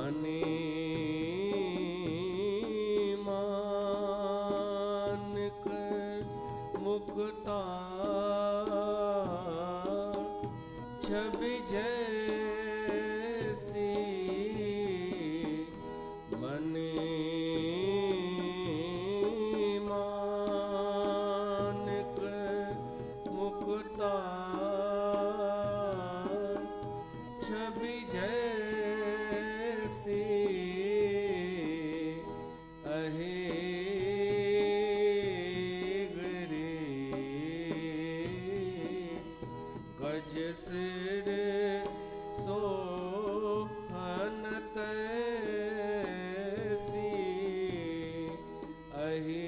Money मानक मुक्ता छवि जैसी money मानक मुक्ता छवि जैसी अहे गज सिर सोहन तैसी अहे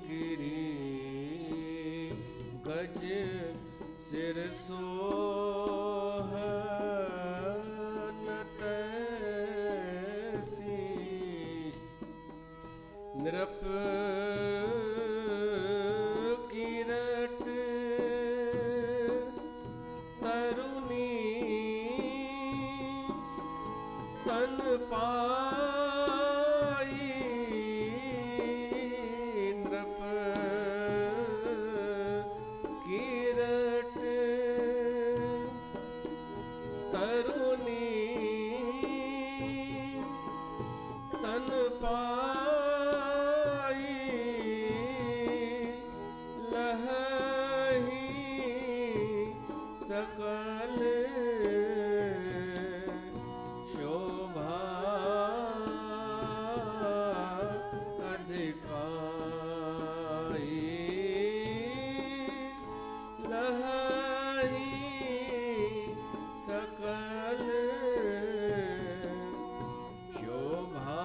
गिरी गज सिर सोहन तैसी नृप कीरट तरुणी तन पाई नृप कीरट तरुणी तन पाई लहही सकल शोभा अधिकाई लहही सकल शोभा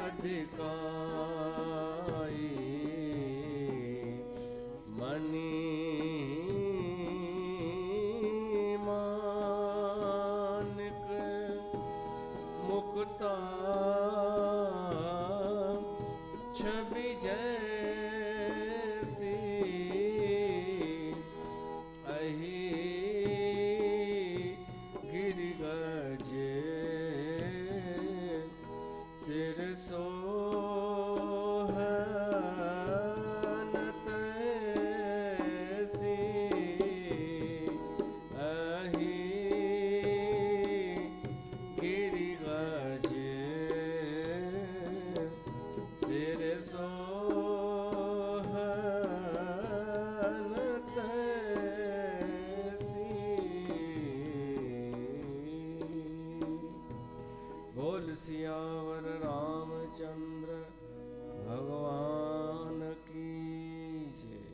अधिकाई मनी मानक मुक्ता छवि जैसी अहे गिरिगज सिर सोहन तैसी अहे गिरिगज सिर सोहन तैसी बोल सियावर रामचंद्र भगवान की जय।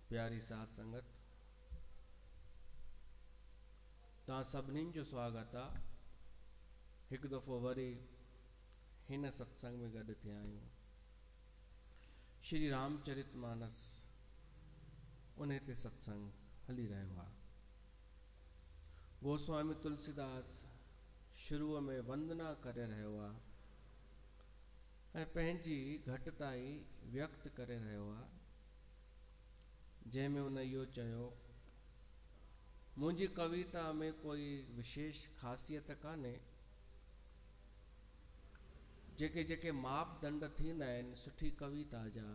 प्यारी साथ संगत ता सभिनी जो स्वागत आ एक दफ़ो वरी हिन सत्संग में गॾु थिया आहियूं। श्री रामचरितमानस उन ते सत्संग हली रहियो आहे। गोस्वामी तुलसीदास शुरूअ में वंदना करे रहियो आहे ऐं पंहिंजी घटिताई व्यक्त करे रहियो आहे, जंहिंमें उन इहो चयो मुंहिंजी कविता में कोई विशेष ख़ासियत कान्हे, जेके जेके मापदंड थींदा आहिनि सुठी कविता जा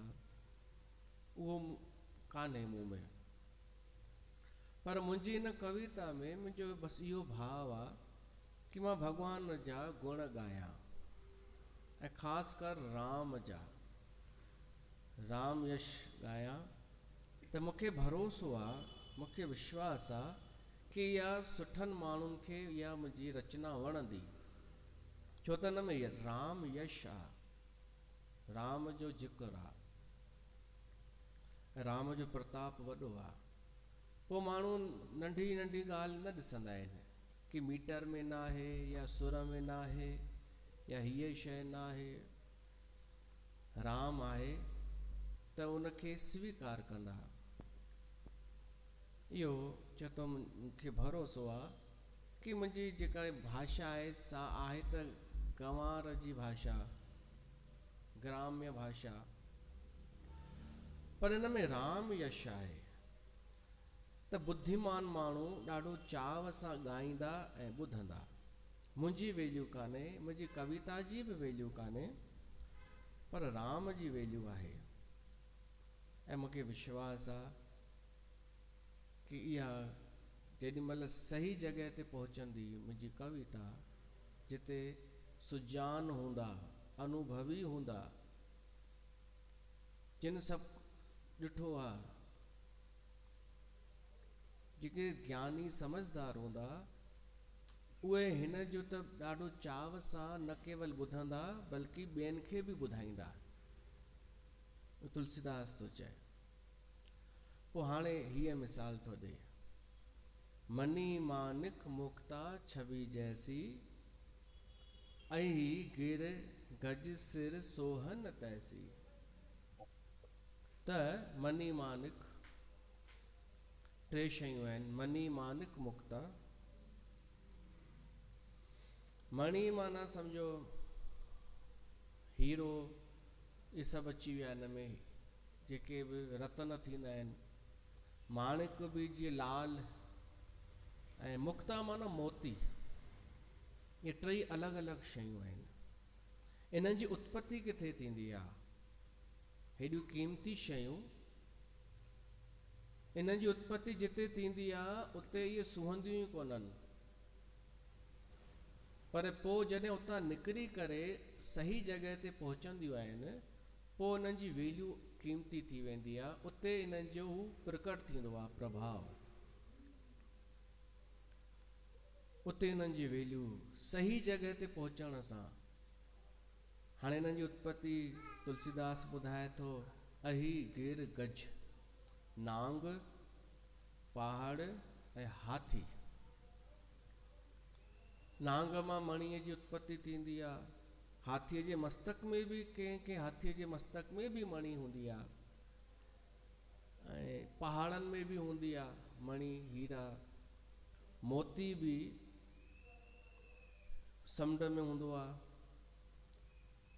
उहो कान्हे मूं में, पर मुंहिंजी इन कविता में मुंहिंजो बसि इहो भाव आहे कि मां भॻवान जा गुण ॻायां ऐं ख़ासि कर राम जा राम यश ॻायां त मूंखे भरोसो आहे, मूंखे विश्वास आहे कि इहा सुठनि माण्हुनि खे इहा मुंहिंजी रचना वणंदी, छो त हिन में राम यश आहे, राम जो जिक्र आहे, राम जो प्रताप वॾो आहे। पोइ माण्हू नंढी नंढी ॻाल्हि न ॾिसंदा आहिनि कि मीटर में न आहे या सुर में न आहे या हीअ शइ न आहे, राम आहे त उनखे स्वीकार कंदा। इहो चए थो मूंखे भरोसो आहे कि मुंहिंजी जेका भाषा आहे सा आहे त गंवार जी भाषा, ग्राम्य भाषा, पर इन में राम यश आहे त बुद्धिमान माण्हू ॾाढो चाव सां ॻाईंदा ऐं ॿुधंदा। मुंहिंजी वैल्यू कान्हे, मुंहिंजी कविता जी बि वैल्यू कान्हे, पर राम जी वैल्यू आहे। ऐं मूंखे विश्वास आहे कि इहा जेॾी महिल सही जॻह ते पहुचंदी मुंहिंजी कविता, जिते सुजान हूंदा, अनुभवी हूंदा, जिन सभु ॾिठो आहे, जेके ज्ञानी समझदार हूंदा, उहे हिन जो त ॾाढो चाव सां न केवल ॿुधंदा बल्कि ॿियनि खे बि ॿुधाईंदा। तुलसीदास थो चए। पोइ हाणे हीअ मिसाल थो ॾे, मनी मानिक मुक्ता छवि जैसी, अही गिर गज सिर सोहन तैसी। त मनी मानिक टे शयूं आहिनि, मनी मानिक मुक्ता। मणि माना सम्झो हीरो, ये सभु अची विया हिन में, जेके बि रतन थींदा आहिनि। माणिक बि जीअं लाल, ऐं मुक्ता माना मोती। ये टई अलॻि अलॻि शयूं आहिनि। इन्हनि जी उत्पत्ति किथे थींदी आहे? हेॾियूं क़ीमती शयूं, इन्हनि जी उत्पत्ति जिते थींदी आहे उते इहे सुहंदियूं ई कोन्हनि, पर पोइ जॾहिं उतां निकिरी करे सही जॻह ते पहुचंदियूं आहिनि, पोइ उन्हनि जी वैल्यू क़ीमती थी वेंदी आहे। उते इन्हनि जो हू प्रकट थींदो आहे प्रभाव, उते इन्हनि जी वैल्यू सही जॻह ते पहुचण सां। हाणे इन्हनि जी उत्पत्ति तुलसीदास ॿुधाए थो, अही गिर गज, नांग, पहाड़ ऐं हाथी। नांग मां मणीअ जी उत्पत्ति थींदी आहे। हाथीअ जे मस्तक में बि कंहिं हाथीअ जे मस्तक में बि मणी हूंदी आहे, ऐं पहाड़नि में बि हूंदी आहे मणी, हीरा। मोती बि समुंड में हूंदो आहे,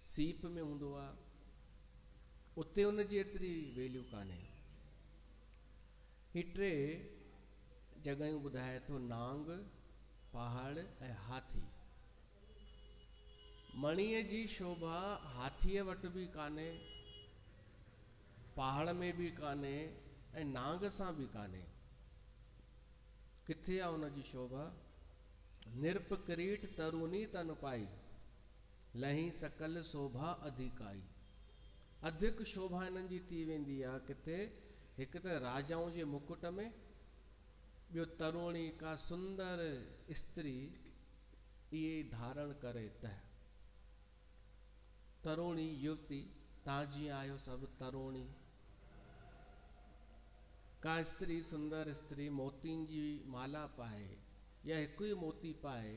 सीप में हूंदो आहे, उते उन जी एतिरी वैल्यू कान्हे। ही टे जॻहियूं ॿुधाए थो, नांग, पहाड़ ऐं हाथी। मणीअ जी शोभा हाथीअ वटि बि कान्हे, पहाड़ में बि कान्हे, ऐं नांग सां बि कान्हे। किथे आहे उन जी शोभा? निरप किरीट तरूनी तन पाई, लही सकल शोभा अधिकाई। अधिक शोभा इन्हनि जी थी वेंदी आहे किथे? हिकु त राजाऊं जे मुकुट में, ॿियो तरूणी का सुंदर स्त्री इहे धारण करे त। तरूणी युवती, तव्हां जीअं आहियो सभु तरूणी, का स्त्री, सुंदर स्त्री मोतियुनि जी माला पाए या हिकु ई मोती पाए,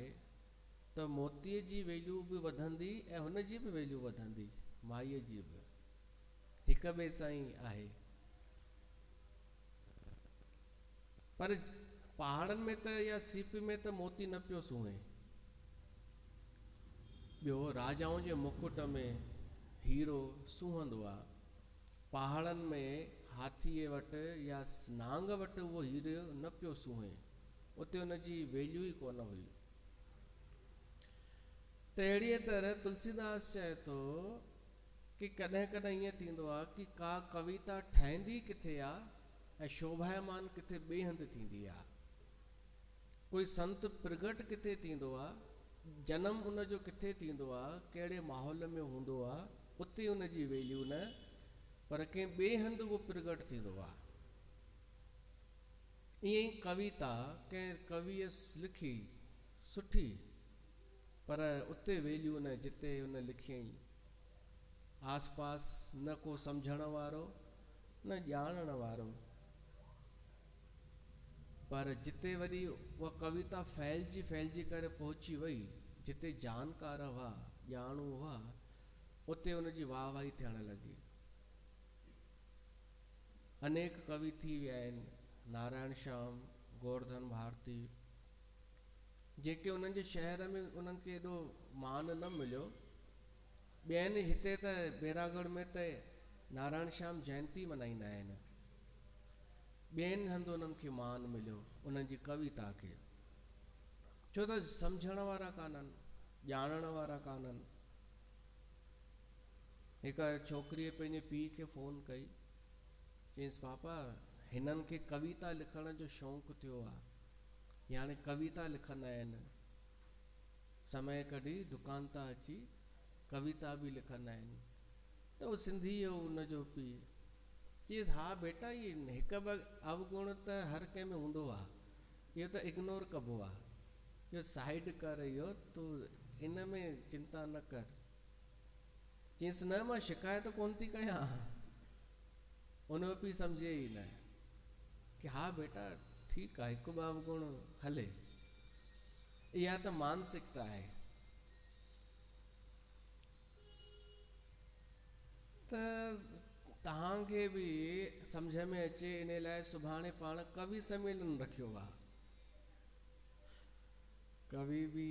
त मोतीअ जी वैल्यू बि वधंदी ऐं हुन जी बि वैल्यू वधंदी, माईअ जी बि। हिक ॿिए सां ई आहे। पर पहाड़नि में त या सीप में त मोती न पियो सुहे। ॿियो राजाउनि जे मुकुट में हीरो सुहंदो आहे, पहाड़नि में हाथीअ वटि या नांग वटि उहो हीरो न पियो सुहे, उते उन जी वैल्यू ई कोन हुई। त अहिड़ीअ तरह तुलसीदास चए थो कि कॾहिं कॾहिं ईअं थींदो आहे कि का कविता ठहंदी किथे आहे ऐं शोभायमान किथे ॿिए हंधि थींदी आहे। कोई संत प्रगट किथे थींदो आहे, जनम उन जो किथे थींदो आहे, कहिड़े माहौल में हूंदो आहे, उते उन जी वैल्यू न, पर कंहिं ॿिए हंधि उहो प्रगट थींदो आहे। ईअं ई कविता कंहिं कविअ लिखी सुठी, पर उते वैल्यू न जिते उन लिखियईं। आस पास न को सम्झण वारो, न ॼाणण वारो, पर जिते वरी उहा कविता फैलिजी करे पहुची वई, जिते जानकार हुआ, ॼाणू हुआ, उते उन जी वाह वाही थियण लॻी। अनेक कवि थी विया आहिनि, नारायण श्याम, गोवर्धन भारती, जेके उन्हनि जे शहर में उन्हनि खे एॾो मान न मिलियो, ॿियनि हिते त बैरागढ़ में त नारायण श्याम जयंती मल्हाईंदा आहिनि, ॿियनि हंधि उन्हनि खे मान मिलियो उन्हनि जी कविता खे, छो त सम्झण वारा कान्हनि, ॼाणण वारा कान्हनि। हिकु छोकिरीअ पंहिंजे पीउ खे फ़ोन कई, चयईंसि पापा हिननि खे कविता लिखण जो शौक़ु थियो आहे, यानी कविता लिखंदा आहिनि, समय कढी दुकान तां अची कविता बि लिखंदा आहिनि। त उहो सिंधी हो उनजो पीउ, चयईंसि हा बेटा ये हिकु ॿ अवगुण त हर कंहिं में हूंदो आहे, इहो त इग्नोर कबो आहे, इहो साइड कर, इहो तूं इन में चिंता न कर। चयईंसि न मां शिकायत कोन थी कयां। उनजो पीउ सम्झे ई न कि हा बेटा ठीकु आहे, हिकु ॿ अवगुण हले, इहा त मानसिकता आहे। त तव्हांखे बि सम्झ में अचे इन लाइ सुभाणे पाण कवि सम्मेलन रखियो आहे, कवि बि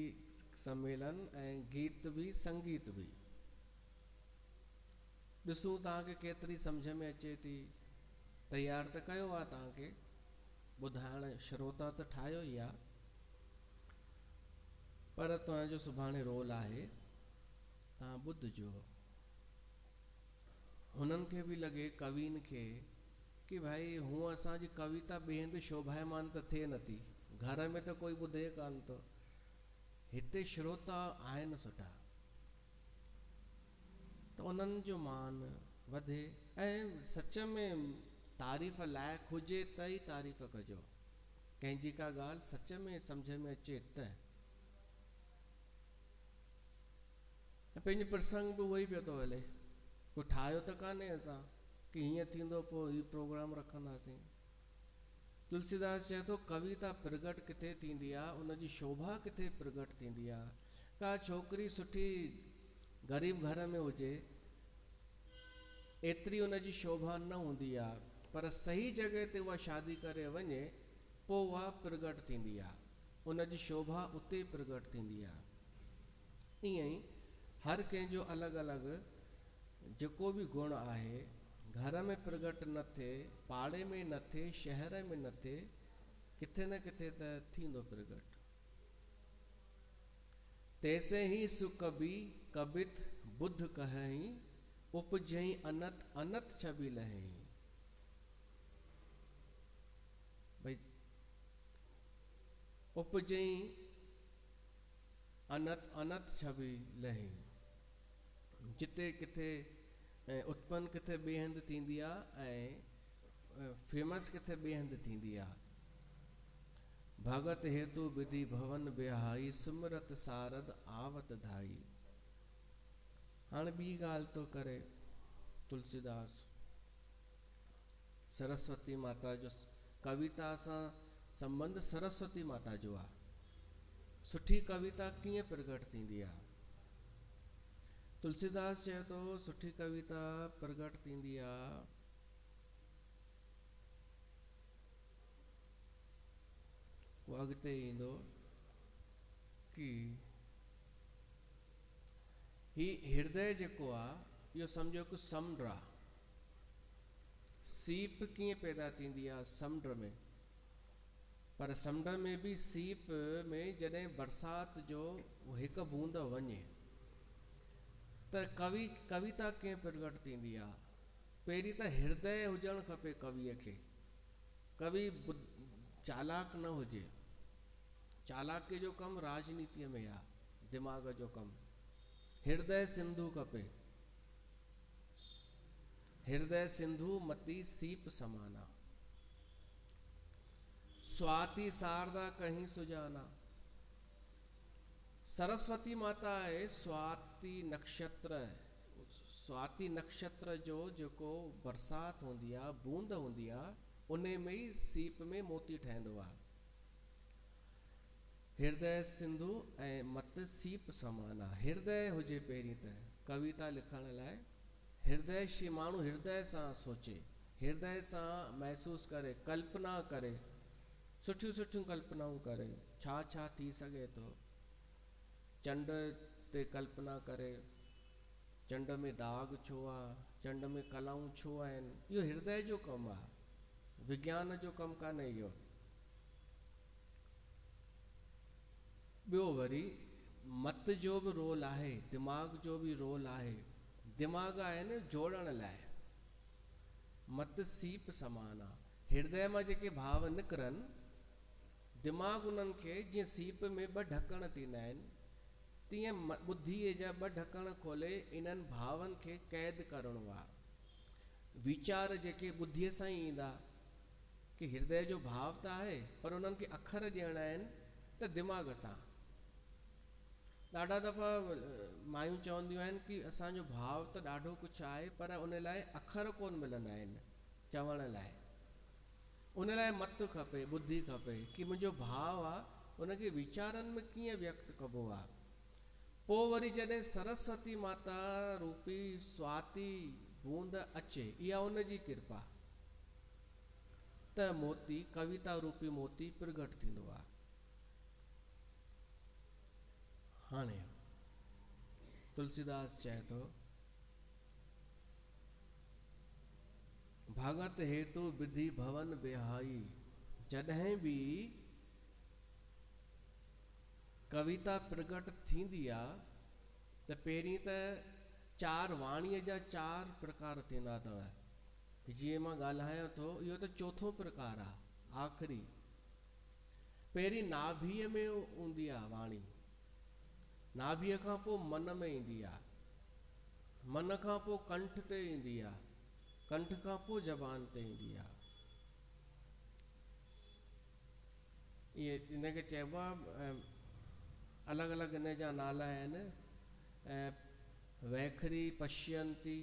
सम्मेलन ऐं गीत बि संगीत बि, ॾिसूं तव्हांखे केतिरी सम्झ में अचे थी। तयार त कयो आहे तव्हांखे, ॿुधाइण श्रोता त ठाहियो ई आहे, पर तव्हांजो सुभाणे रोल आहे, तव्हां ॿुधिजो। हुननि खे बि लॻे कवियुनि खे कि भाई हूअं असांजी कविता ॿिए हंधि शोभायमान त थिए नथी, घर में त कोई ॿुधे कान थो, हिते श्रोता आहिनि सुठा, त उन्हनि जो मान वधे। ऐं सच में तारीफ़ लाइक़ु हुजे त ई तारीफ़ कजो, कंहिंजी का ॻाल्हि सच में सम्झ में अचे त। पंहिंजे प्रसंग बि उहो ई पियो थो हले, को ठाहियो त कान्हे असां कि हीअं थींदो पोइ हीउ प्रोग्राम रखंदासीं। तुलसीदास चए थो कविता प्रगट किथे थींदी आहे, उनजी शोभा किथे प्रगट थींदी आहे। का छोकिरी सुठी ग़रीब घर में हुजे, एतिरी उनजी शोभा न हूंदी आहे, पर सही जॻह ते उहा शादी करे वञे पोइ उहा प्रगट थींदी आहे, उनजी शोभा उते प्रगट थींदी आहे। ईअं ई हर कंहिंजो अलॻि अलॻि जेको बि गुण आहे, घर में प्रगट न थिए, पाड़े में न थिए, शहर में न थिए, किथे न किथे त थींदो प्रगट। तैसे ही सुकबी कबित बुद्ध कहीं, उपजई अनत अनत छबि लहीं। भाई उपजई अनत अनत छबि लहीं, जिते किथे उत्पन्न किथे ॿिए हंधि थींदी आहे ऐं फेमस किथे ॿिए हंधि थींदी आहे। भगत हेतु विधि भवन बिहाई, सुमरत सारद आवत धाई। हाणे ॿी ॻाल्हि थो करे तुलसीदास, सरस्वती माता जो कविता सां संबंध सरस्वती माता जो आहे। सुठी कविता कीअं प्रगट थींदी आहे? तुलसीदास चए थो सुठी कविता प्रगट थींदी आहे वो अॻिते ईंदो कि ही हृदय जेको आहे इहो सम्झो कि समुंड आहे। सीप कीअं पैदा थींदी आहे? समुंड में। पर समुंड में बि सीप में जॾहिं बरसाति जो हिकु बूंद वञे त कविता कीअं प्रगट थींदी आहे? पहिरीं त हृदय हुजणु खपे कविअ खे। कवि चालाक न हुजे, चालाकीअ जो कमु राजनीतिअ में आहे, दिमाग़ जो कमु। हृदय सिंधु खपे, हृदय सिंधु मती सीप समाना। स्वाति शारदा कहीं सुजाना। सरस्वती माता आहे स्वाति नक्षत्र, स्वाति नक्षत्र जो जेको बरसाति हूंदी आहे, बूंद हूंदी आहे, उन में ई सीप में मोती ठहंदो आहे। हृदय सिंधु ऐं मत सीप समाना। हृदय हुजे पहिरीं त कविता लिखण लाइ, हृदय श्री माण्हू हृदय सां सोचे, हृदय सां महसूस करे, कल्पना करे सुठियूं सुठियूं कल्पनाऊं करे छा छा थी सघे थो। चंड ते कल्पना करे चंड में दाग छो आहे, चंड में कलाऊं छो आहिनि, इहो हृदय जो कमु आहे, विज्ञान जो कमु कान्हे इहो। ॿियो वरी मत जो बि रोल आहे, दिमाग़ जो बि रोल आहे। दिमाग़ आहे न जोड़ण लाइ, मत सीप समान आहे। हृदय मां जेके भाव निकिरनि, दिमाग़ उन्हनि खे जीअं सीप में ॿ ढकण थींदा आहिनि, तीअं बुद्धीअ जा ॿ ढकण खोले इन्हनि भावनि खे क़ैद करणो आहे। वीचार जेके बुद्धीअ सां ई ईंदा, कि हृदय जो भाव त आहे पर उन्हनि खे अखर ॾियणा आहिनि त दिमाग़ सां। ॾाढा दफ़ा मायूं चवंदियूं आहिनि कि असांजो भाव त ॾाढो कुझु आहे पर उन लाइ अखर कोन मिलंदा आहिनि चवण लाइ। उन लाइ मत खपे, बुद्धि खपे कि मुंहिंजो भाव आहे उनखे वीचारनि में कीअं व्यक्त कबो आहे। पोइ वरी जॾहिं सरस्वती माता रूपी स्वाति बूंद अचे, इहा उन जी कृपा, त मोती कविता रूपी मोती प्रगट थींदो आहे। हाणे तुलसीदास चए थो, भगत हेतु विधि भवन बिहाई। जॾहिं बि कविता प्रगट थींदी आहे त पहिरीं त चार वाणीअ जा चार प्रकार थींदा अथव। जीअं मां ॻाल्हायां थो इहो त चौथो प्रकार आहे, आख़िरी। पहिरीं नाभीअ में हूंदी आहे वाणी, नाभीअ खां पोइ मन में ईंदी आहे, मन खां पोइ कंठ ते ईंदी आहे, कंठ खां पोइ ज़बान ते ईंदी आहे। इहे इनखे चइबो आहे, अलॻि अलॻि इन जा नाला आहिनि, वैखरी, पश्यंती,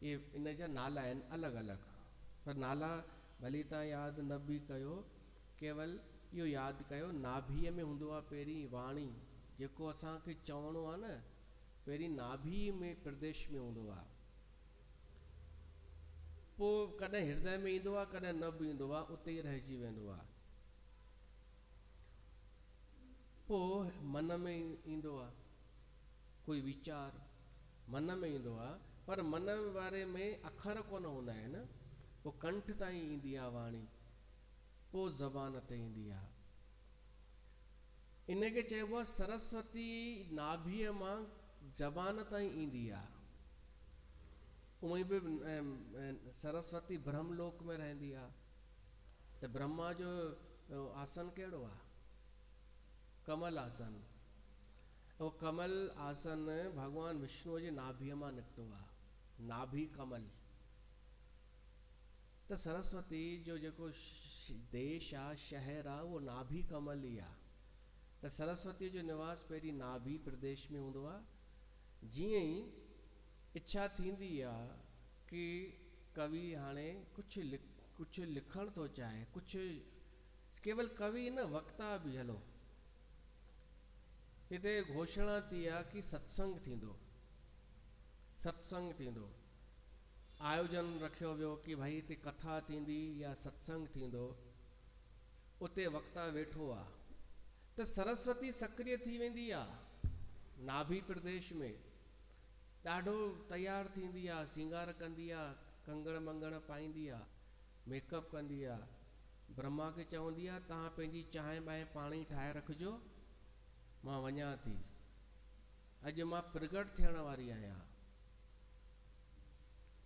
इहे इन जा नाला आहिनि अलॻि अलॻि। पर नाला भली तव्हां यादि न बि कयो, केवल इहो यादि कयो नाभीअ में हूंदो आहे पहिरीं वाणी, जेको असांखे चवणो आहे न, पहिरीं नाभि में प्रदेश में हूंदो आहे। पोइ कॾहिं हृदय में ईंदो आहे, कॾहिं न बि ईंदो आहे, उते ई रहिजी वेंदो आहे। पोइ मन में ईंदो आहे, कोई वीचार मन में ईंदो आहे, पर मन वारे में अखर कोन हूंदा आहिनि। पोइ कंठ ताईं ईंदी आहे वाणी, पोइ ज़बान ते ईंदी आहे। इनखे चइबो आहे सरस्वती नाभीअ मां ज़बान ताईं ईंदी आहे। उहे बि सरस्वती ब्रह्मलोक में रहंदी आहे। त ब्रह्मा जो आसन कहिड़ो आहे? कमल आसन। उहो कमल आसन भगवान विष्णुअ जी नाभीअ मां निकितो आहे, नाभि कमल। त सरस्वती जो जेको देश आहे, शहर आहे, उहो नाभि कमल ई आहे। त सरस्वती जो निवास पहिरीं नाभि प्रदेश में हूंदो आहे। जीअं ई इच्छा थींदी आहे कि कवि हाणे कुझु लिखणु थो चाहे, कुझु केवल कवि न, वक्ता बि, हलो हिते घोषणा थी आहे कि सत्संग थींदो, सत्संग थींदो, आयोजन रखियो वियो कि भाई हिते कथा थींदी या सत्संग थींदो, उते वक्ता वेठो आहे, त सरस्वती सक्रिय थी वेंदी आहे नाभि प्रदेश में। ॾाढो तयार थींदी आहे, सिंगार कंदी आहे, कंगण मंगण पाईंदी आहे, मेकअप कंदी आहे, ब्रह्मा खे चवंदी आहे तव्हां पंहिंजी चांहि ॿांहि पाणी ठाहे रखिजो, मां वञा थी, अॼु मां प्रगट थियण वारी आहियां।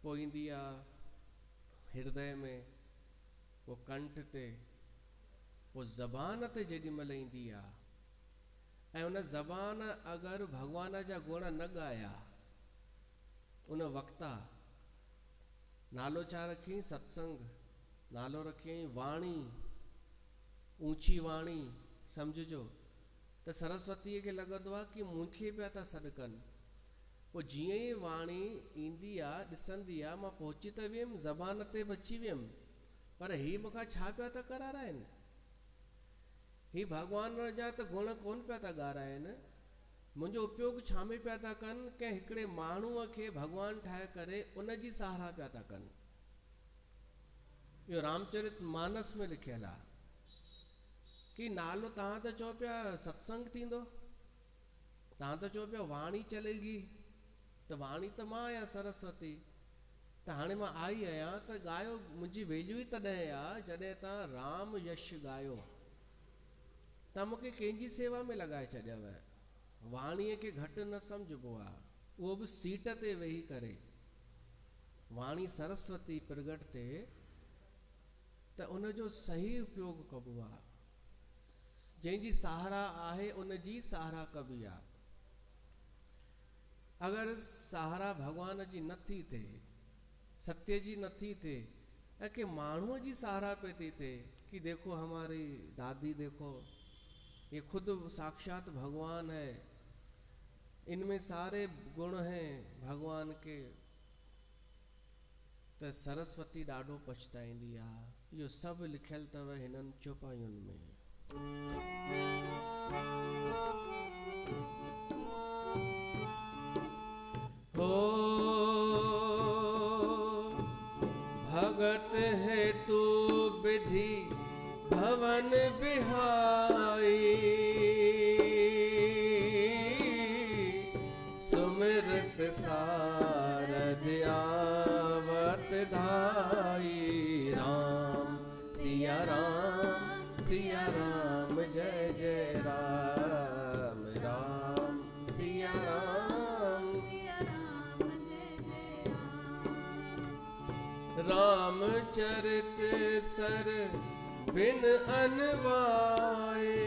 पोइ ईंदी आहे हृदय में, पोइ कंठ ते, पोइ ज़बान ते जेॾी महिल ईंदी आहे, ऐं उन ज़बान अगरि भॻवान जा गुण न ॻाया, उन वक्ता नालो छा रखियईं? सत्संग। नालो रखियईं वाणी, ऊची वाणी। सम्झिजो त सरस्वतीअ खे लॻंदो आहे कि मूंखे पिया था सॾु कनि। पोइ जीअं ई वाणी ईंदी आहे, ॾिसंदी आहे मां पहुची त वियमि, ज़बान ते बि अची वियमि, पर हीअ मूंखां छा पिया था कराराइनि? ही भॻवान जा त गुण कोन पिया था ॻाराइनि, मुंहिंजो उपयोग छा में पिया था कनि? कंहिं हिकिड़े माण्हूअ खे भॻवान ठाहे करे उन जी सहारा पिया था कनि। इहो रामचरित मानस में लिखियल आहे। कि नालो तव्हां त चओ पिया सत्संग थींदो, तव्हां त चओ पिया वाणी चलेगी, त वाणी त मां आहियां सरस्वती, त हाणे मां आई आहियां त ॻायो, मुंहिंजी वैल्यू ई तॾहिं आहे जॾहिं तव्हां राम यश ॻायो। तव्हां मूंखे कंहिंजी सेवा में लॻाए छॾियव। वाणीअ खे घटि न सम्झिबो आहे, उहो बि सीट ते वेही करे। वाणी सरस्वती प्रगट ते त उनजो सही उपयोग कबो आहे। जंहिंजी सहारा आहे उनजी सहारा कबी आहे। अगर सहारा भगवान जी नथी थिए, सत्य जी नथी थिए, ऐं कि माण्हूअ जी सहारा पे थी थिए कि देखो हमारी दादी, देखो ये खुद साक्षात भगवान है, इनमें सारे गुण हैं भगवान के, त सरस्वती ॾाढो पछताईंदी आहे। इहो सभु लिखियल अथव हिननि चौपाइयुनि में। हो भगत है तू विधि भवन बिहाई, सुमिरत सारद आवत धाई। राम सिया राम सिया राम जय जय राम, राम सिया राम जय जय राम। रामचरित सर बिन अनवाए,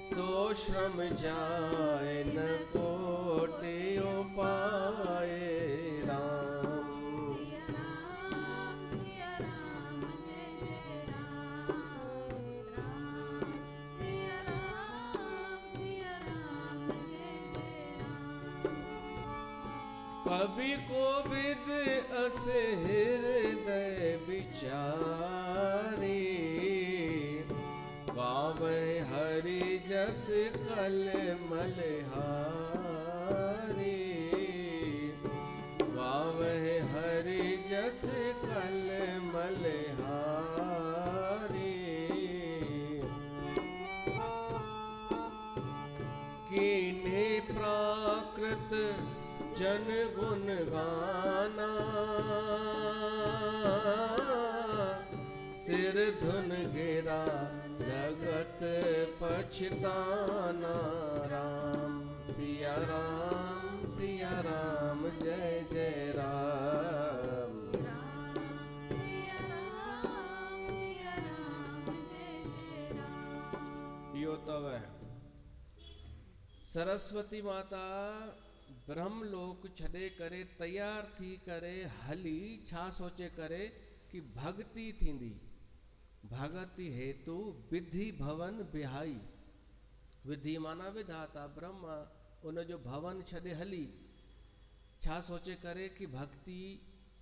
सो श्रम जाए न कोटि उपाय। राम सिया राम जय जय राम, राम सिया राम जय जय राम। कवि कोविद अस हृदय विचारी, गावै हरि जस कल मलहारी, गावै हरि जस कल मलहारी। कीन्हे प्राकृत जन गुण गाना, सिर धुन गिरा लगत पछताना। राम सिया राम जय जय राम, राम सिया राम जय जय राम। इहो तव सरस्वती माता ब्रह्मलोक छॾे करे तैयार थी करे हली, छा सोचे करे कि भक्ति थींदी। भगति हेतु विधि भवन बिहाई, विधि माना विधाता ब्रह्मा, उनजो भवन छॾे हली, छा सोचे करे कि भक्ति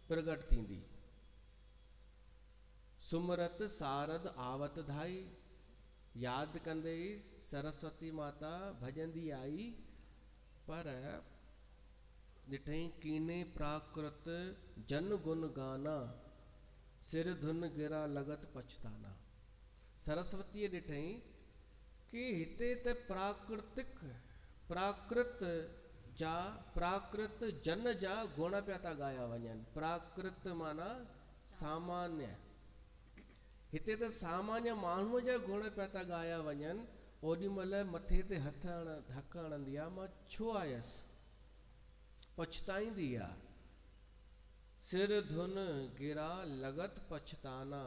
प्रगट थींदी। सुमरत सारद आवत धाई, यादि कंदे सरस्वती माता भॼंदी आई, पर ॾिठई कीने प्राकृत जन गुण गाना, सिर धुन गिरा लगत पछताना। सरस्वतीअ ॾिठई कि हिते त प्राकृत जन जा गुण पिया था ॻाया वञनि। प्राकृत माना सामान्य, हिते त सामान्य माण्हूअ जा गुण पिया था ॻाया वञनि। ओॾी महिल मथे ते धक हणंदी आहे, मां छो आयसि, पछताईंदी आहे। सिर धुन गिरा लगत पछताना,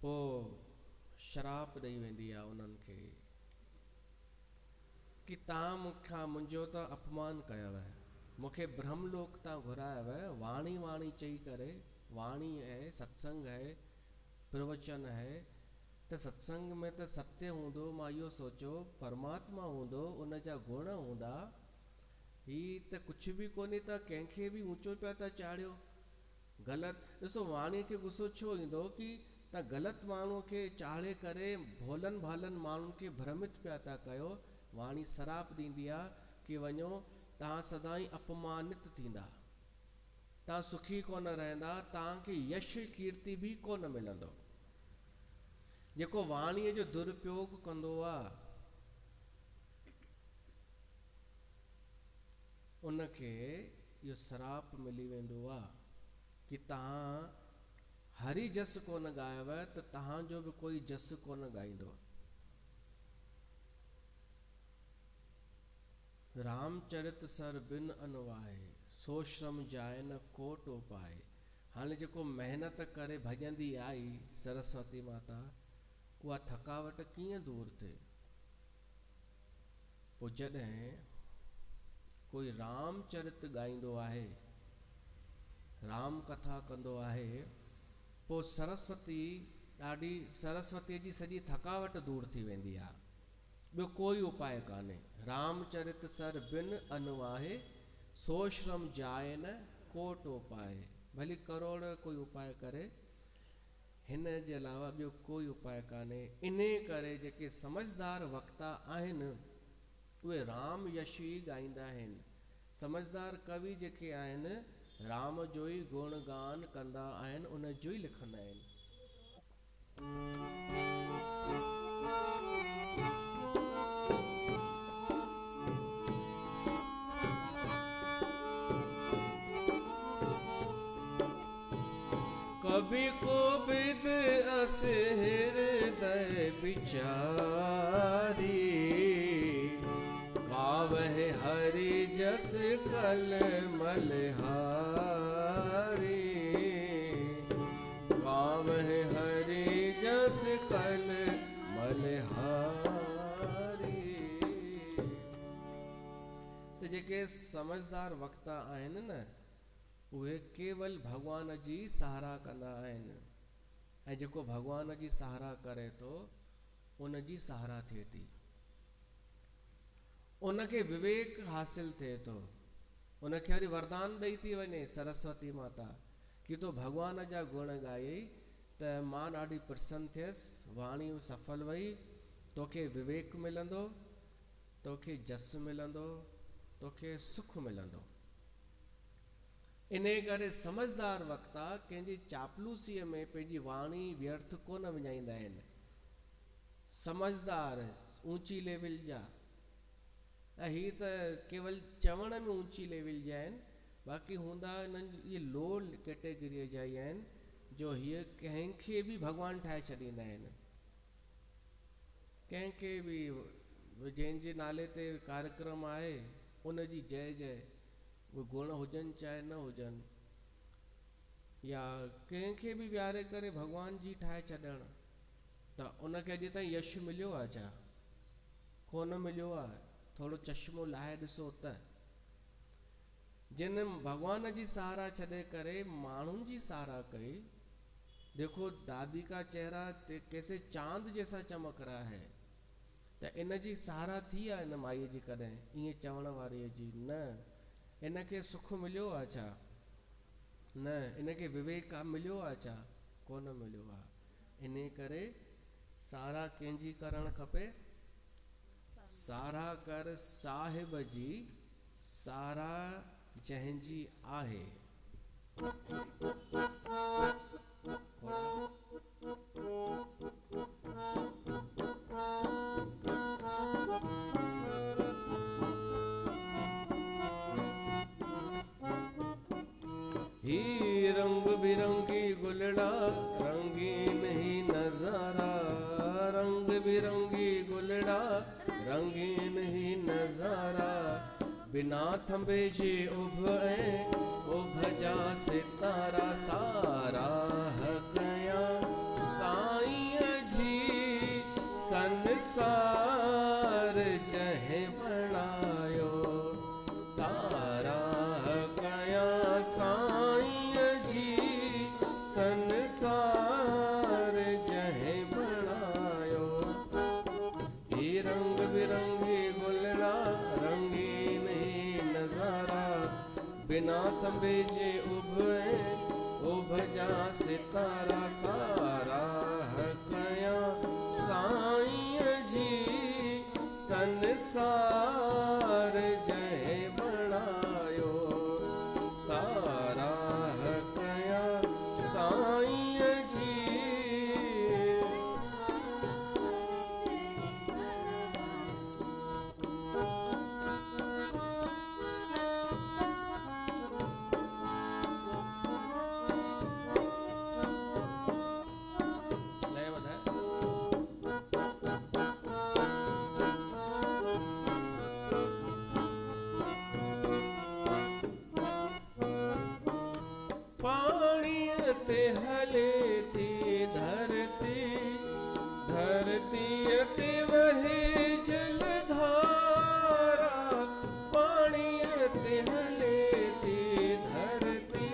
पोइ श्राप ॾेई वेंदी आहे उन्हनि खे कि तव्हां मूंखां मुंहिंजो त अपमान कयव, मूंखे ब्रह्मलोक तां घुरायव, वाणी वाणी चई करे, वाणी है, सत्संग है, प्रवचन है, त सत्संग में त सत्य हूंदो। मां इहो सोचियो परमात्मा हूंदो, उन जा गुण हूंदा। ही त कुझु बि कोन्हे, त कंहिंखे बि ऊंचो पिया था चाढ़ियो। ग़लति ॾिसो, वाणीअ खे गुस्सो छो ईंदो कि तव्हां ग़लति माण्हूअ खे चाढ़े करे भोलनि भालनि माण्हुनि खे भ्रमित पिया था कयो। वाणी सराप ॾींदी आहे कि वञो, तव्हां सदाईं अपमानित थींदा। तव्हां सुखी कोन रहंदा, तव्हांखे यश कीर्ति बि कोन मिलंदो। जेको वाणीअ जो दुरुपयोग कंदो आहे उनखे इहो श्राप मिली वेंदो आहे कि तव्हां हरि जस कोन ॻायव त तव्हांजो बि कोई जस कोन ॻाईंदो। रामचरित सर बिन अनवाए, सो श्रम जाए न कोटो पाए। हाणे जेको महिनत करे भॼंदी आई सरस्वती माता, उहा थकावट कीअं दूर थिए? पोइ जॾहिं कोई रामचरित ॻाईंदो आहे, राम कथा कंदो आहे, पोइ सरस्वतीअ जी सॼी थकावट दूर थी वेंदी आहे। ॿियो कोई उपाय कान्हे। रामचरित सर बिन अनवाहे, सो श्रम जाए न कोटो पाए। भली करोड़ कोई उपाय करे, हिन जे अलावा ॿियो कोई उपाय कान्हे। इन करे जेके समझदार वक्ता आहिनि उहे राम यश ई ॻाईंदा आहिनि। समझदार कवि जेके आहिनि राम जो ई गुणगान कंदा आहिनि, उन जो ई लिखंदा आहिनि। कवि को बिद अस हृदय विचारी, गावहि हरि जस कल मलहारी। गावहि हरि जस कल मलहारी। तो जेके समझदार वक्ता आहिनि न, उहे केवल भगवान जी सहारा कंदा आहिनि। ऐं जेको भगवान जी सहारा करे थो उन जी सहारा थिए थी, उनखे विवेक हासिल थिए थो। उनखे वरी वरदान ॾेई थी वञे सरस्वती माता कि तो भगवान जा गुण ॻाई त मां ॾाढी प्रसन्न थियसि, वाणी सफल वई, तोखे विवेक मिलंदो, तोखे जस मिलंदो, तोखे सुख मिलंदो। इन करे समझदार वक्ता कंहिंजी चापलूसीअ में पंहिंजी वाणी व्यर्थ कोन विञाईंदा आहिनि। समझदार ऊंची लेवल जा, ऐं ही त केवल चवण में ऊंची लेवल जा आहिनि, बाक़ी हूंदा इन्हनि इहे लो कैटेगरीअ जा ई आहिनि, जो हीअ कंहिंखे बि भॻवानु ठाहे छॾींदा आहिनि। कंहिंखे बि जंहिंजे नाले ते कार्यक्रम आहे उनजी जय जय, उहे गुण हुजनि चाहे न हुजनि, या कंहिंखे बि विहारे करे भॻवान जी ठाहे छॾणु, त उनखे अॼु ताईं यश मिलियो आहे छा? कोन मिलियो आहे। थोरो चश्मो लाहे ॾिसो त जिन भगवान जी सहारा छॾे करे माण्हुनि जी सहारा कई। देखो दादी का चेहरा कैसे चांद जैसा चमक रहा है, त इन जी सहारा थी आहे इन माईअ जी कॾहिं ईअं चवण वारीअ जी? न। इनखे सुख मिलियो आहे छा? न। इनखे विवेक मिलियो आहे छा? कोन मिलियो आहे। इन करे सहारा कंहिंजी करणु खपे? सहारा कर साहिब जी, सहारा जंहिंजी आहे। ही रंग बिरंगी गुलड़ा रंगीन ही नजारा, रंग बिरंगी गुलड़ा रंगीन ही नजारा। बिना थंबे जे उभ जा सितारा, सारा कया साईं जी संसार जहे बणायो। सारा कया साईं जी संसार जहे बणायो। हे रंग बिरंगे गुलड़ा रंगीन ही नजारा, बिना थंबे जे उभ जा सितारा। सारा कया साईं जी संसार जहे बणायो। सारा थी धरती, धरती ते वही जलधारा, पानी ते हले थी धरती।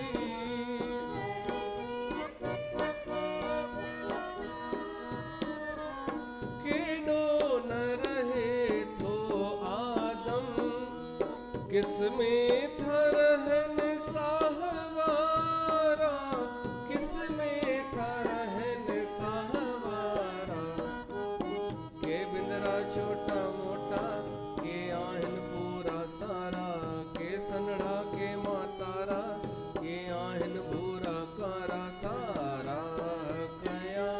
केडो न रहे थो आदम, किसमें था रहन साहवारा, किसमें था रहन साहवारा। के बिंदरा छोटा मोटा, के आहिन पूरा सारा, के सनड़ा के मातारा, के आहिन भूरा कारा सारा। कया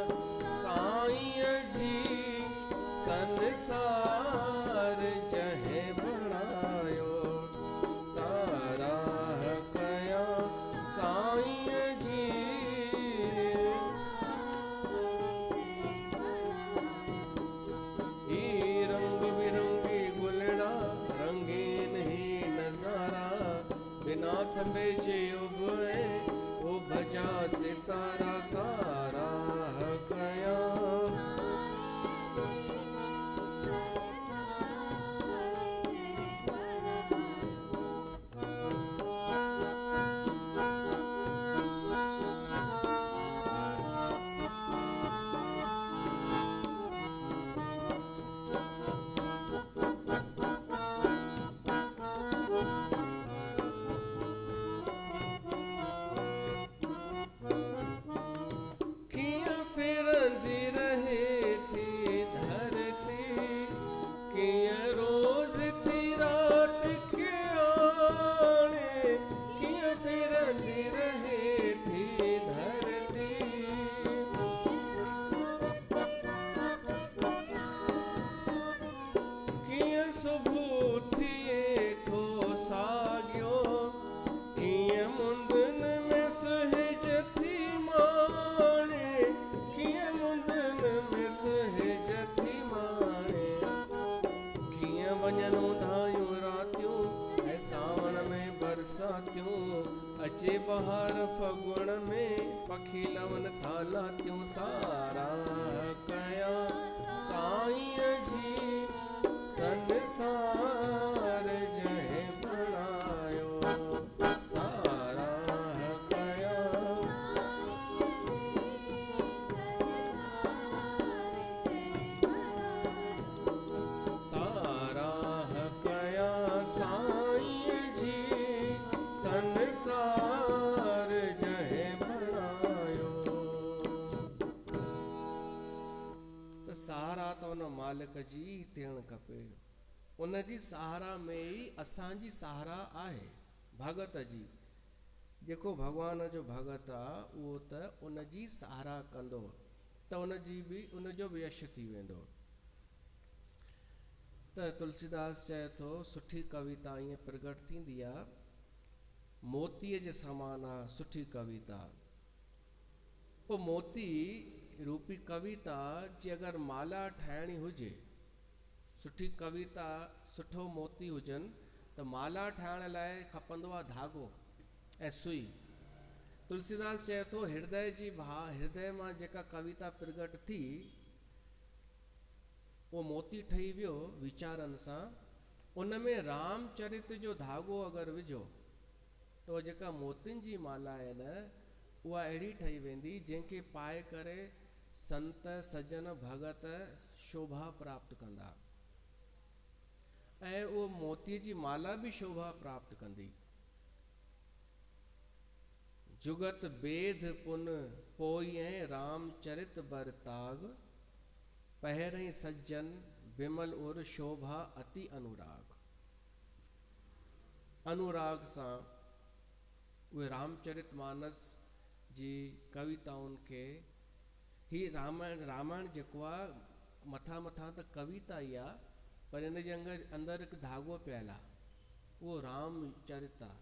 साईं जी संसार जहे बणायो, सारा कया साईं जी। ई रंग बिरंगी गुलड़ा, रंगीन ही नजारा, बिना थंबे जे उभे ओ भजा सितारा सारा। कया किया फिरंदी रहे थी धरती, किया रोज थी रात ख्याणे, किया फिरंदी रहे थी धरती। किया सुबह थिए थो सागियो, किया मुंदन में सहज थी माणे, किया मुंदन में सहज थी माणे। किया वञन उधायूं रातियूं, ऐं सावण में बरसातियूं, अचे बहार फगुण में पखी लवन था लातियूं सारा। कया साईं जी संसार जहे बणायो, सारा कया सारा कया साईं जी संसार जहे बणायो। त सहारा त उन मालिक जी थियण खपे, उन जी सहारा में ई असांजी सहारा आहे। भगत जी, जेको भगवान जो भगत आहे उहो त उन जी सहारा कंदो त उन जी बि उन जो बि यश थी वेंदो। त तुलसीदास चए थो सुठी कविता ईअं प्रगट थींदी आहे, मोतीअ जे समान आहे सुठी कविता। पोइ मोती रूपी कविता जी अगरि माला ठाहिणी हुजे, सुठी कविता सुठो मोती हुजनि त माला ठाहिण लाइ खपंदो आहे धागो ऐं सुई। तुलसीदास चए थो हृदय जी हृदय मां जेका कविता प्रगट थी वो मोती ठही वियो वीचारनि सां। उन में रामचरित जो धागो अगरि विझो तो जेका मोतियुनि जी माला आहे न उहा अहिड़ी ठही वेंदी जंहिंखे पाए करे संत सजन भगत शोभा प्राप्त कंदा, ऐं उहो मोतीअ जी माला बि शोभा प्राप्त कंदी। जुगत बेद पुन पोइ ऐं रामचरित बरताग, पहिरें सज्जन बिमल उर शोभा अति अनुराग। अनुराग सां उहे रामचरित मानस जी कविताउनि खे ही रामायण जेको आहे मथां त कविता ई आहे, पर इन जे अंदरि हिकु धागो पियल आहे, उहो रामचरित आहे,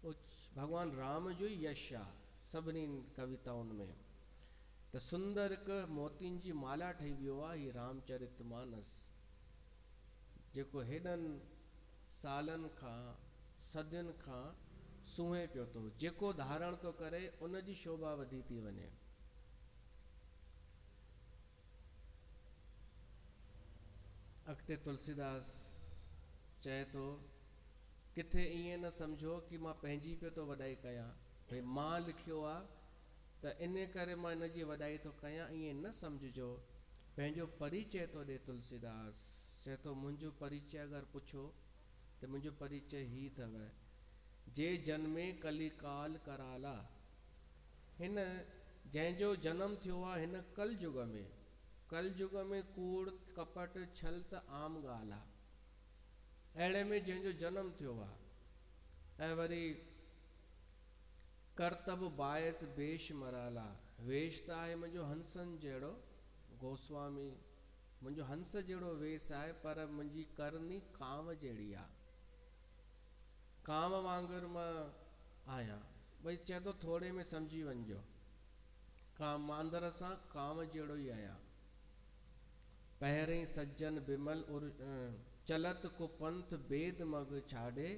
उहो भॻवान राम जो ई यश आहे सभिनी कविताउनि में। त सुंदर हिकु मोतियुनि जी माला ठही वियो आहे हीउ रामचरित मानस, जेको हेॾनि सालनि खां सदियुनि खां सूंहे पियो थो, जेको धारण थो करे उन जी शोभा वधी थी वञे। अॻिते तुलसीदास चए थो, किथे ईअं न सम्झो कि मां पंहिंजी पियो थो वॾाई कयां, भई मां लिखियो आहे त इन करे मां इन जी वॾाई थो कयां, ईअं न सम्झिजो। पंहिंजो परिचय थो ॾे तुलसीदास, चए थो मुंहिंजो परिचय अगरि पुछो त मुंहिंजो परिचय ही अथव, जे जन्मे कलिकाल कराला। हिन जंहिंजो जनम थियो आहे हिन कल युग में, कल युग में कूड़ कपट छल त आम ॻाल्हि आहे, अहिड़े में जंहिंजो जनम थियो आहे। ऐं वरी करतब बायस बेश मराला, वेश त आहे मुंहिंजो हंसनि जहिड़ो, गोस्वामी मुंहिंजो हंस जहिड़ो वेश आहे, पर मुंहिंजी करनी कांव जहिड़ी आहे, कांव वांगुरु मां आहियां। भई चए थो थोरे में सम्झी वञिजो, मांदर सां कांव जहिड़ो ई आहियां। पहिरें सज्जन बिमल चलत को पंथ बेद मग छाड़े,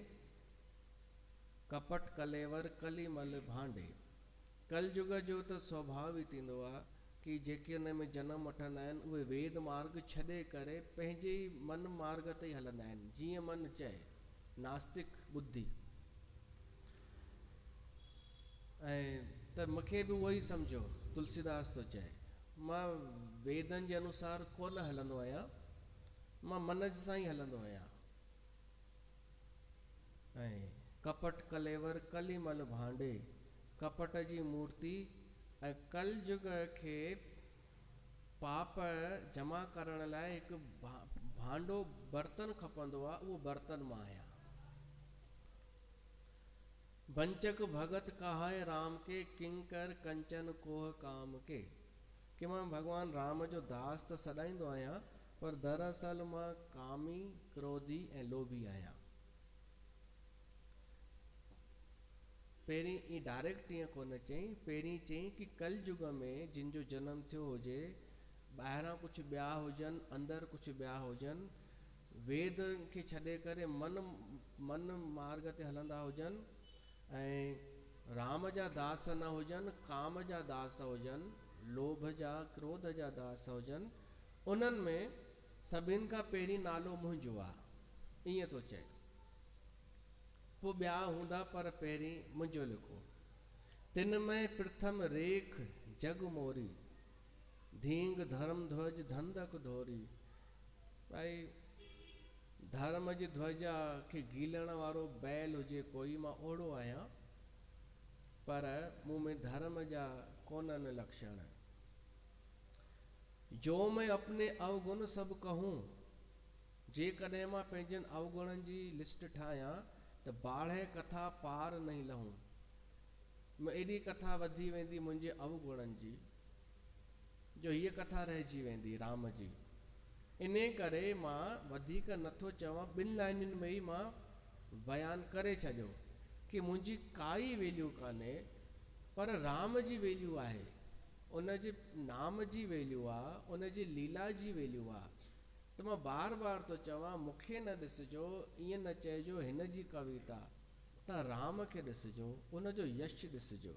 कपट कलेवर कलीमल भांडे। कल युग जो त स्वभाव ई थींदो आहे कि जेके हुन में जनम वठंदा आहिनि उहे वेद मार्ग छॾे करे पंहिंजे ई मन मार्ग ते ई हलंदा आहिनि, जीअं मन चए, नास्तिक बुद्धि। ऐं त मूंखे बि उहो ई सम्झो, तुलसीदास थो चए, मां वेदनि जे अनुसार कोन हलंदो आहियां, मां मन सां ई हलंदो आहियां। ऐं कपट कलेवर कलीमल भांडे, कपट जी मूर्ति ऐं कल युग खे पाप जमा करण लाइ हिकु भांडो बर्तन खपंदो आहे, उहो बर्तन मां आहियां। वंचक भगत कहाए राम के, किंकर कंचन कोह काम के। कि मां भगवान राम जो दास त सॾाईंदो आहियां, पर दरअसल मां कामी, क्रोधी ऐं लोभी आहियां। पहिरीं ई डायरेक्ट ईअं कोन चई, पहिरीं चई कि कल युग में जिन जो जनम थियो हुजे, ॿाहिरां कुझु ॿिया हुजनि, अंदरि कुझु ॿिया हुजनि, वेद खे छॾे करे मन मार्ग ते हलंदा हुजनि, ऐं राम जा दास न हुजनि, काम जा दास हुजनि, लोभ जा क्रोध जा दास हुजनि, उन्हनि में सभिनि खां पहिरीं नालो मुंहिंजो आहे, ईअं थो चए। पोइ ॿिया हूंदा पर पहिरीं मुंहिंजो लिखो। तिन में प्रथम रेख जग मोरी, धींग धर्म ध्वज धंधक धोरी। भाई धर्म जी ध्वजा खे गीलण वारो बैल हुजे कोई, मां ओड़ो आहियां, पर मूं में धर्म जा कोन्हनि लक्षण। जो मैं अपने अवगुण सभु कहूं, जेकॾहिं मां पंहिंजनि अवगुणनि जी लिस्ट ठाहियां त बाढ़े कथा पार नहीं लहूं। मां एॾी कथा वधी वेंदी मुंहिंजे अवगुणनि जी, जो हीअ कथा रहिजी वेंदी राम जी। इन करे मां वधीक नथो चवां, ॿिनि लाइनुनि में ई मां बयानु करे छॾियो कि मुंहिंजी काई वैल्यू कान्हे, पर राम जी वैल्यू आहे, उन जे नाम जी वैल्यू आहे, उन जी लीला जी वैल्यू आहे। त मां बार बार थो चवां, मूंखे न ॾिसिजो, ईअं न चइजो हिन जी कविता, तव्हां राम खे ॾिसिजो, उन जो यश ॾिसिजो।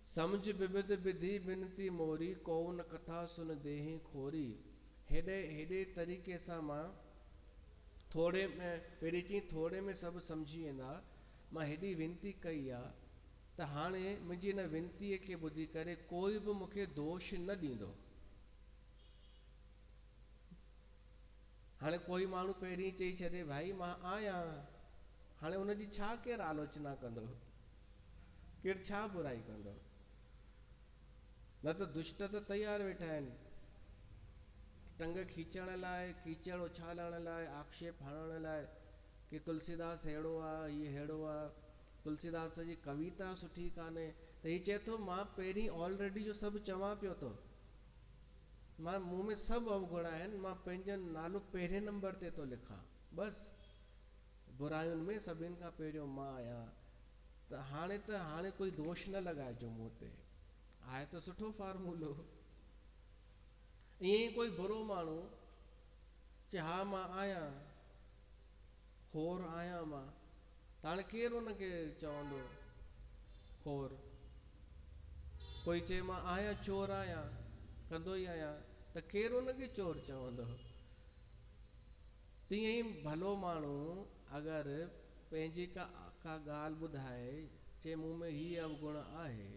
समझ विविध विधि बिनती मोरी, कौन कथा सुन देहि खोरी। हेॾे तरीक़े सां मां थोरे में, पहिरीं चई थोरे में सभु सम्झी वेंदा, मां हेॾी विनती कई आहे त हाणे मुंहिंजी हिन विनतीअ खे ॿुधी करे कोई बि मूंखे दोष न ॾींदो। हाणे कोई माण्हू पहिरीं चई छॾे भाई मां आहियां, हाणे उनजी छा केरु आलोचना कंदो, केरु छा बुराई कंदो? न त दुष्ट त तयारु वेठा आहिनि टंग खींचण लाइ, कीचड़ उछालण लाइ, आक्षेप हणण लाइ कि तुलसीदास अहिड़ो आहे, हीअ अहिड़ो आहे, तुलसीदास जी कविता सुठी कान्हे। त हीअ चए थो मां पहिरीं ऑलरेडी इहो सभु चवां पियो थो, मां मूं में सभु अवगुण आहिनि, मां पंहिंजो नालो पहिरें नंबर ते थो लिखां, बसि बुरायुनि में सभिनि खां पहिरियों मां आहियां। त हाणे कोई दोष न लॻाइजो मूं ते, आहे त सुठो फार्मूलो। ईअं ई कोई बुरो माण्हू चए हा मां आहियां, खोर आहियां मां, त हाणे केरु उनखे चवंदो खोर? कोई चए मां आहियां चोर आहियां, कंदो ई आहियां, त केरु उनखे चोर चवंदो? तीअं ई भलो माण्हू अगरि पंहिंजी का ॻाल्हि ॿुधाए, चए मूं में हीअ अवगुण आहे,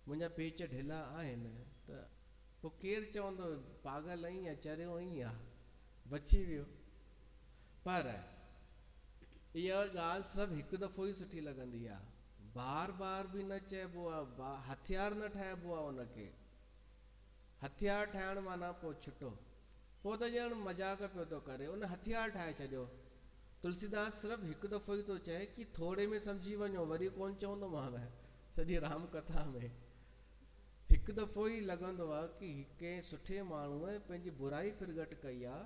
मुंहिंजा पेच ढिला आहिनि, त पोइ केरु चवंदो पागल आहीं या चरियो आहीं या बची वियो। पर इहा ॻाल्हि सिर्फ़ु हिकु दफ़ो ई सुठी लॻंदी आहे, बार बार बि न चइबो आहे, हथियार न ठाहिबो आहे उनखे। हथियार ठाहिण माना पोइ छुटो, पोइ त ॼण मज़ाक पियो थो करे, उन हथियार ठाहे छॾियो। तुलसीदास सिर्फ़ु हिकु दफ़ो ई थो चए कि थोरे में सम्झी वञो, वरी कोन चवंदोमांव। सॼी राम कथा में हिकु दफ़ो ई लॻंदो आहे कि कंहिं सुठे माण्हूअ पंहिंजी बुराई प्रगट कई आहे,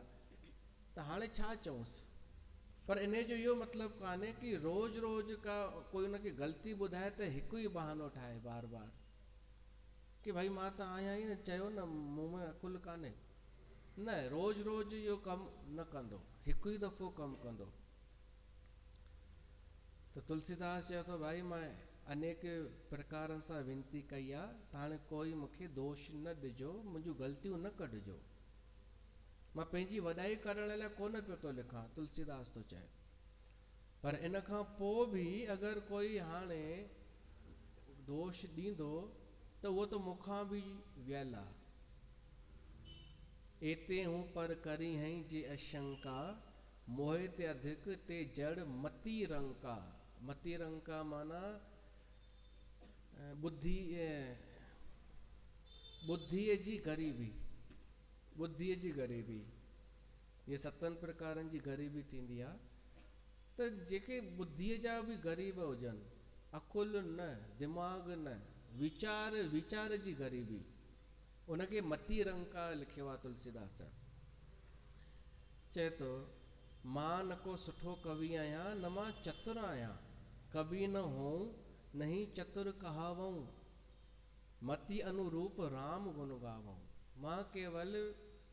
त हाणे छा चऊंसि। पर इन जो इहो मतिलबु कान्हे कि रोज़ रोज़ का कोई उनखे ग़लती ॿुधाए त हिकु ई बहानो ठाहे बार बार कि भाई मां त आहियां ई न, चयो न मूं में अकुलु कान्हे। न, रोज़ रोज़ इहो कमु न कंदो, हिकु ई दफ़ो कमु कंदो। त तुलसीदास चए थो भाई मां अनेक प्रकारनि सां विनती कई आहे, त हाणे कोई मूंखे दोष न ॾिजो, मुंहिंजूं ग़लतियूं न कढिजो, मां पंहिंजी वॾाई करण लाइ कोन पियो थो लिखां, तुलसीदास थो चए। पर इन खां पोइ बि अगरि कोई हाणे दोष ॾींदो त उहो त मूंखां बि वियल आहे। एते हूं पर करी हई जे अशंका, मोहे ते अधिक ते जड़ मती रंका। मती रंका माना बुद्धीअ जी ग़रीबी, बुद्धीअ जी ग़रीबी। इहे 7 प्रकारनि जी ग़रीबी थींदी आहे। त जेके बुद्धीअ जा बि ग़रीब हुजनि, अकुल न, दिमाग़ न, वीचार जी ग़रीबी, उनखे मती रंका लिखियो आहे तुलसीदास। चए थो मां न को सुठो कवि आहियां, न मां चतुर आहियां, कवि न हो नहीं चतुर कहावऊं, मति अनुरूप राम गुण गावऊं। मां केवल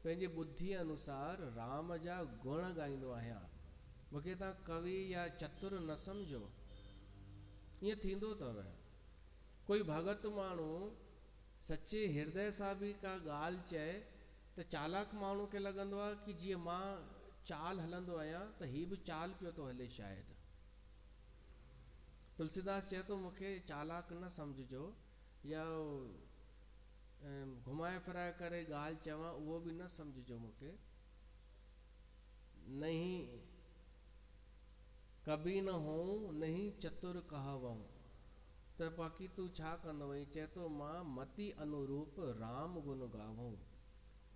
पंहिंजी बुद्धीअ अनुसार राम जा गुण ॻाईंदो आहियां, मूंखे तव्हां कवि या चतुर न सम्झो। ईअं थींदो अथव, कोई भगत माण्हू सचे हृदय सां बि का ॻाल्हि चए त चालाक माण्हू खे लॻंदो आहे कि जीअं मां चाल हलंदो आहियां त हीउ बि चाल पियो थो हले शायदि। तुलसीदास चए थो मूंखे चालाक न सम्झिजो, या घुमाए फिराए करे ॻाल्हि चवां उहो बि न सम्झिजो मूंखे। नहीं कभी न हो नहीं चतुर कहावऊं, त बाक़ी तूं छा कंदो वहीं? चए थो मां मति अनुरूप राम गुण गावऊं,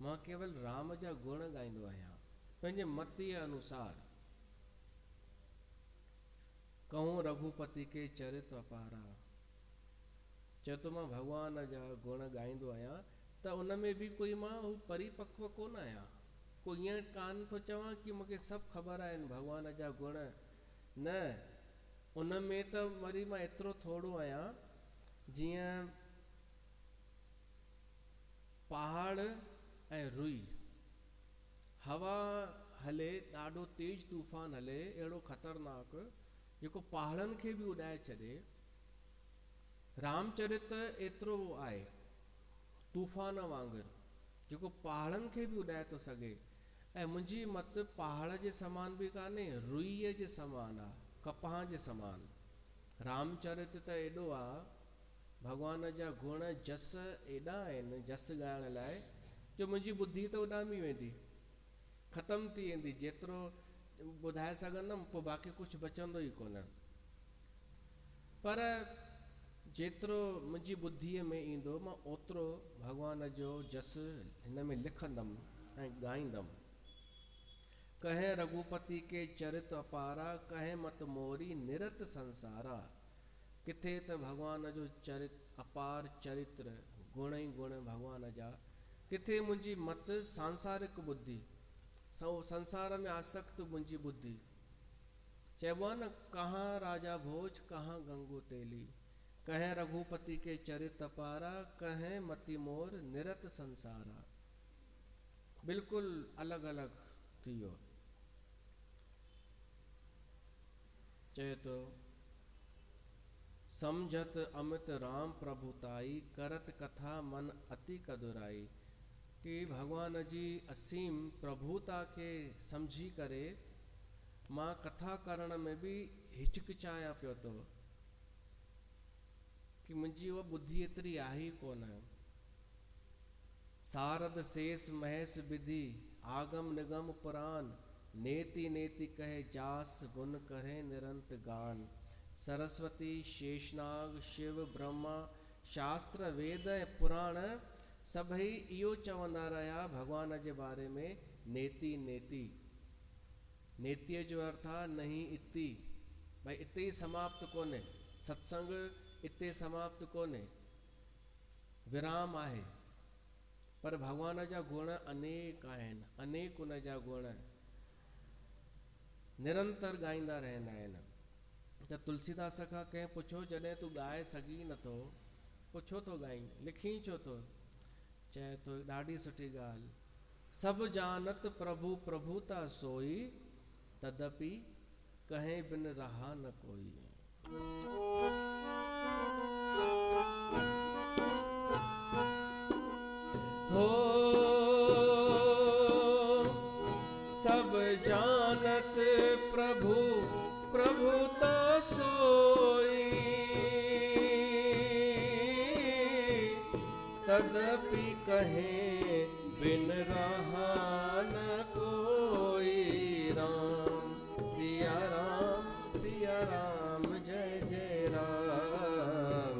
मां केवल राम जा गुण ॻाईंदो आहियां पंहिंजे मतीअ अनुसार। कहूं रघुपति के चरित अपारा, चए थो मां भॻवान जा गुण ॻाईंदो आहियां, त उन में बि कोई मां परिपक्व कोन आहियां। कोई ईअं कान थो चवां कि मूंखे सभु ख़बर आहिनि भॻवान जा गुण, न, उन में त वरी मां एतिरो थोरो आहियां जीअं पहाड़ ऐं रुई, हवा हले, ॾाढो तेज तूफ़ान हले, अहिड़ो ख़तरनाक जेको पहाड़नि खे बि उॾाए छॾे। रामचरित एतिरो आहे तूफ़ान वांगुरु, जेको पहाड़नि खे बि उॾाए थो सघे। ऐं मुंहिंजी मत पहाड़ जे समान बि कान्हे, रुईअ जे समान आहे, कपह जे समान। रामचरित त एॾो आहे, भॻवान जा गुण जस एॾा आहिनि जस ॻाइण लाइ, जो मुंहिंजी बुद्धि त उॾामी वेंदी, ख़तमु थी वेंदी, जेतिरो ॿुधाए सघंदमि पोइ बाक़ी कुझु बचंदो ई कोन। पर जेतिरो मुंहिंजी बुद्धीअ में ईंदो मां ओतिरो भॻवान जो जस हिन में लिखंदमि ऐं ॻाईंदमि। कहे रघुपति के चरित अपारा, कहे मत मोरी निरत संसारा। किथे त भॻवान जो अपार चरित्र, गुण ई गुण भॻवान जा, किथे मुंहिंजी मत सांसारिक बुद्धि, संसार में आसक्त मुंहिंजी बुद्धि। चइबो आहे न, कहाँ राजा भोज कहाँ गंगू तेली, कहें रघुपति के चरित अपारा, कहें मति मोर निरत संसारा। बिल्कुलु अलॻि अलॻि थी वियो। चए तो समझत अमित राम प्रभुताई करत कथा मन अति कदुराई। कि भगवान जी असीम प्रभुता के समझी करे मां कथा करण में भी हिचकिचाया पियो तो कि मुंहिंजी उहा बुद्धि एतिरी आहे ई कोन। सारद शेष महेश विधि आगम निगम पुराण नेति नेति कहे जास गुण करे निरंत गान। सरस्वती शेषनाग शिव ब्रह्मा शास्त्र वेद पुराण सभई इहो चवंदा रहिया भगवान जे बारे में नेति नेति। नेतीअ जो अर्थ आहे नहीं इति, भाई इते ई समाप्त कोन्हे, सत्संग इते समाप्त कोन्हे, विराम आहे। पर भगवान जा गुण अनेक आहिनि, अनेक उन जा गुण निरंतर ॻाईंदा रहंदा आहिनि। त तुलसीदास खां कंहिं पुछो जॾहिं तूं ॻाए सघी नथो पोइ छो थो ॻाईं, लिखी छो थो? चए थो ॾाढी सुठी ॻाल्हि, सभु जानत प्रभु प्रभुता सोई तदपि कहें बिन रहा न कोई। हो सब जानत प्रभु प्रभुता सोई तदपि कहे बिन रहा न कोई। राम सिया राम जय जय राम।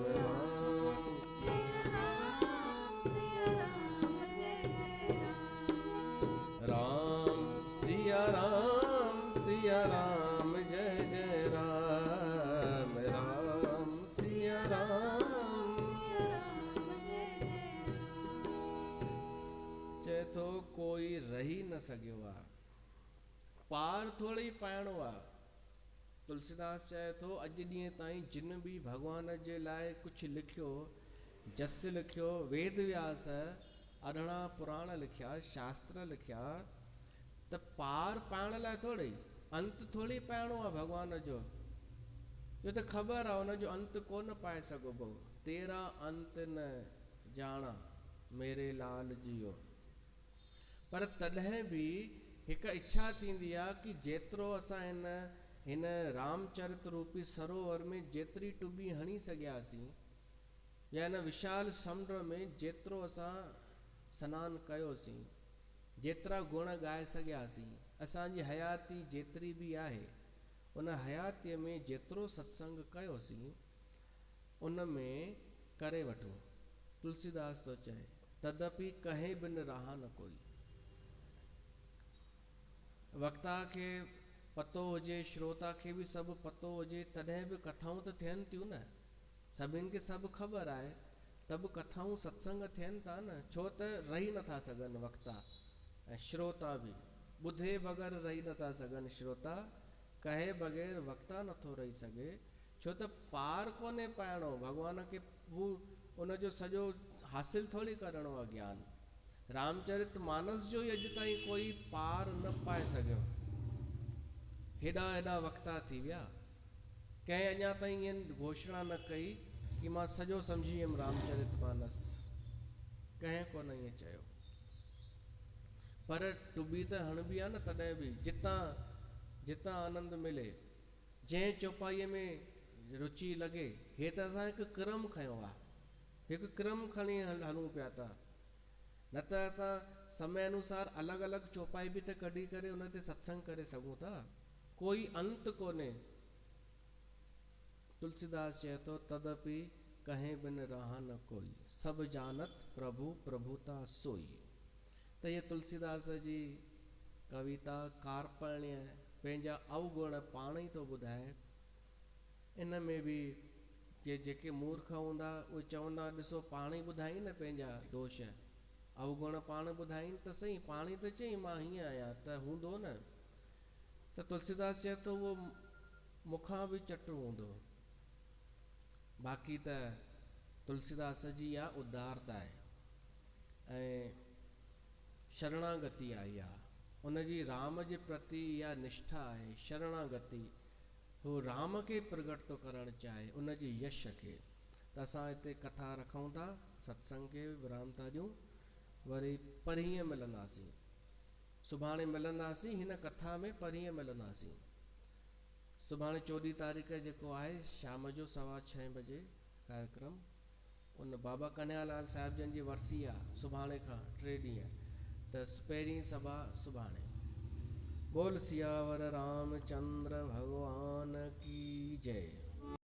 राम सिया राम जय जय राम। राम सिया राम। चए थो कोई रही न सघियो आहे, पार थोड़ी पाइणो आहे। तुलसीदास चए थो अॼु ॾींहं ताईं जिन भी भगवान जे लाइ कुझु लिखियो, जस लिखियो, वेद व्यास अरिड़हं पुराण लिखिया, शास्त्र लिखिया, त पार पाइण लाइ थोड़ी, अंत थोड़ी पाइणो आहे भगवान जो। इहो त ख़बर आहे हुन जो अंत कोन पाए सघिबो। तेरा अंत न जाना मेरे लाल जियो। पर तॾहिं बि हिकु इच्छा थींदी आहे कि जेतिरो असां हिन रामचरित रूपी सरोवर में जेतिरी टुॿी हणी सघियासीं या हिन विशाल समुंड में जेतिरो असां सनानु कयोसीं, जेतिरा गुण ॻाए सघियासीं, असांजी हयाती जेतिरी बि आहे उन हयातीअ में जेतिरो सत्संग कयोसीं उन में करे वठो। तुलसीदास तो चए तदपि कहे बिन रहा न कोई। वक्ता खे पतो हुजे, श्रोता खे भी सभु पतो हुजे, तॾहिं बि कथाऊं त थियनि थियूं न। सभिनि खे सभु ख़बर आहे त बि कथाऊं सत्संग थियनि था न। छो त रही नथा सघनि वक्ता ऐं श्रोता बि, ॿुधे बग़ैर रही नथा सघनि श्रोता, कहे बग़ैर वक्ता नथो रही सघे। छो त पार कोन्हे पाइणो, भगवान खे हू उनजो सॼो हासिल थोड़ी करणो आहे ज्ञान। रामचरित मानस जो ही अॼु ताईं कोई पार न पाए सघियो। हेॾा वक्ता थी विया, कंहिं अञा ताईं ईअं घोषणा न कई कि मां सॼो सम्झी वियुमि रामचरित मानस, कंहिं कोन ईअं चयो। पर टुॿी त हणबी आहे न, तॾहिं बि जितां आनंद मिले, जंहिं चौपाईअ में रुचि लॻे। हे त असां हिकु क्रम खयो आहे, हिकु क्रम खणी हलूं पिया था, न त असां समय अनुसार अलॻि अलॻि चौपाई बि त कढी करे उन ते सत्संग करे सघूं था। कोई अंत कोन्हे। तुलसीदास चए थो तदपि कहे बिन रहा न कोई, सब जानत प्रभु प्रभुता सोई। त ये तुलसीदास जी कविता कार्पण्य पंहिंजा अवगुण पाण ई थो ॿुधाए। इन में बि जेके मूर्ख हूंदा उहे चवंदा ॾिसो पाण ई ॿुधाई न पंहिंजा दोष, अवगुण पाण ॿुधाइनि त सही, पाण ई त चई मां हीअं आहियां, त हूंदो न। त तुलसीदास चए थो उहो मूंखां बि चटु हूंदो। बाक़ी त तुलसीदास जी इहा उदारता आहे ऐं शरणागति आहे, इहा उनजी राम जे प्रति इहा निष्ठा आहे, शरणागति। हू राम खे प्रगट थो करणु चाहे, उन जे यश खे। त असां हिते कथा रखूं था, सत्संग खे विराम था ॾियूं, वरी परीहं मिलंदासीं, सुभाणे मिलंदासीं हिन कथा में, परीहं मिलंदासीं। सुभाणे 14 तारीख़ जेको आहे शाम जो 6:15 बजे कार्यक्रम, उन बाबा कन्हैयालाल साहिब जन जी वरसी आहे, सुभाणे खां 3 ॾींहं, त पहिरीं सभा सुभाणे। बोल सियावर रामचंद्र भगवान की जय।